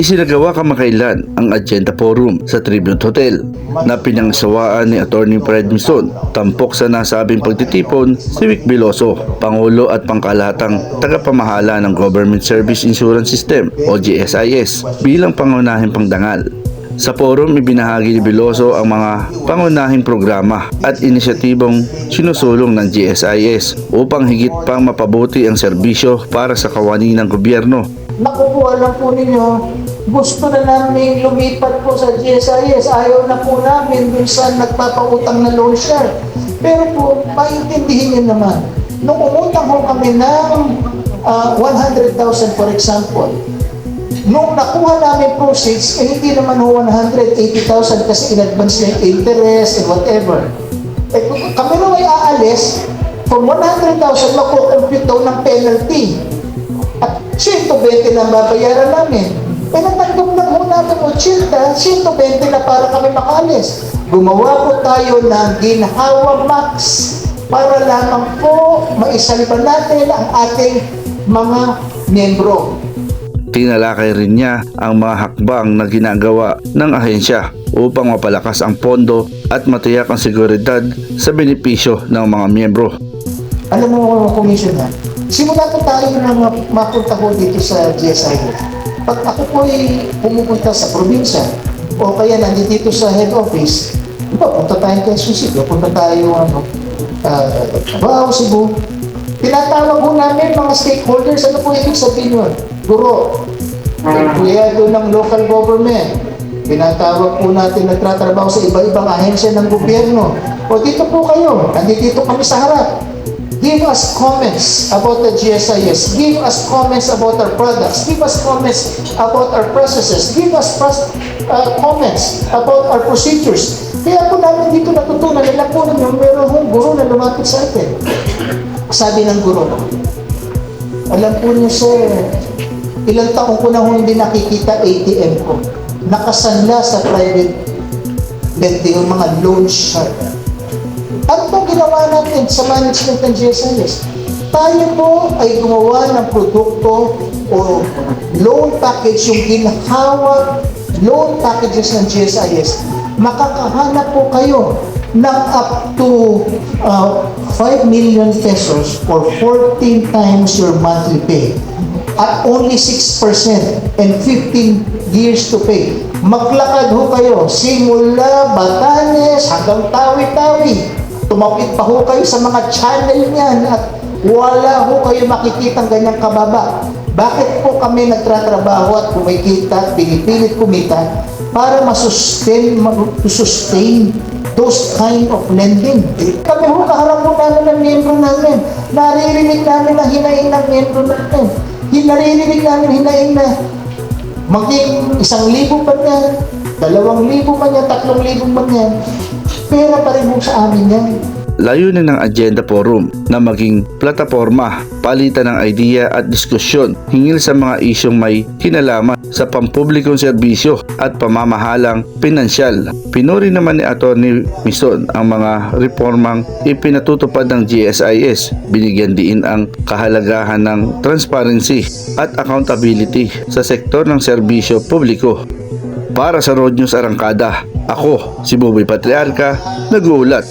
Isinagawa kamakailan ang Agenda Forum sa Tribute Hotel na pinangsawaan ni Atty. Fred Mison. Tampok sa nasabing pagtitipon si Vic Veloso, Pangulo at pangkalahatang tagapamahala ng Government Service Insurance System o GSIS bilang pangunahing pangdangal. Sa forum, ibinahagi ni Veloso ang mga pangunahing programa at inisyatibong sinusulong ng GSIS upang higit pang mapabuti ang serbisyo para sa kawani ng gobyerno. Nakukuha lang po ninyo, gusto na namin lumipat po sa GSIS, ayaw na po namin minsan nagpapautang na loan share. Pero po, maintindihin nyo naman, nung umutang ho kami ng 100,000 for example, nung nakuha namin proceeds, hindi naman ho 180,000 kasi in advance na yung interest and whatever. Kami nung ay aalis, from 100,000, makukompute daw ng penalty. At 120 na babayaran namin. Natanggap lang ho namin 80, 120 na para kami makaalis. Gumawa po tayo ng ginhawa max para lamang po maisalba natin ang ating mga miyembro. Tinalakay rin niya ang mga hakbang na ginagawa ng ahensya upang mapalakas ang pondo at matiyak ang seguridad sa benepisyo ng mga miyembro. Alam mo, Commissioner, simula po tayo na mapunta ko dito sa GSIS. Pag ako po ay pumupunta sa probinsya o kaya nandito sa head office, punta tayo kay Susigo, punta tayo Davao, Cebu. Tinatawag po namin mga stakeholders, ano po ibig sabihin yun? Guro, empleyado ng local government. Tinatawag po natin nagtatrabaho sa iba-ibang ahensya ng gobyerno. O dito po kayo, nandito kami sa harap. Give us comments about the GSIS. Give us comments about our products. Give us comments about our processes. Give us comments about our procedures. Kaya po namin dito natutunan, ilan po ninyo, meron hong guro na lumapit sa atin. Sabi ng guro, alam po niyo sir, ilang taong ko na hindi nakikita ATM ko. Nakasanla sa private lending, yung mga loan shark. Ano po ginawa natin sa management ng GSIS? Tayo po ay gumawa ng produkto o loan package, yung ginhawag loan packages ng GSIS. Makakahanap po kayo ng up to 5 million pesos or 14 times your monthly pay at only 6% and 15 years to pay. Maglakad ho kayo simula Batanes hanggang Tawi-Tawi. Tumapit pa ho kayo sa mga channel niyan at wala ho kayo makikitang ganyang kababa. Bakit po kami nagtratrabaho at kumikita, pinipilit kumita para masustain those kind of lending? Kami ho kaharap po namin ng miyembro namin. Naririnig namin ang hinaing ng miyembro namin. Naririnig namin hinaing na maging 1,000 pa niyan, 2,000 man yan, 3,000 man yan. Pera pa rin mo sa amin yan. Layunin ng Agenda Forum na maging plataporma, palitan ng idea at diskusyon hinggil sa mga isyong may kinalaman sa pampublikong serbisyo at pamamahalang pinansyal. Pinuri naman ni Atty. Mison ang mga reformang ipinatutupad ng GSIS. Binigyan din ang kahalagahan ng transparency at accountability sa sektor ng serbisyo publiko. Para sa Road News Arangkada, ako si Boboy Patriarca, nag-uulat.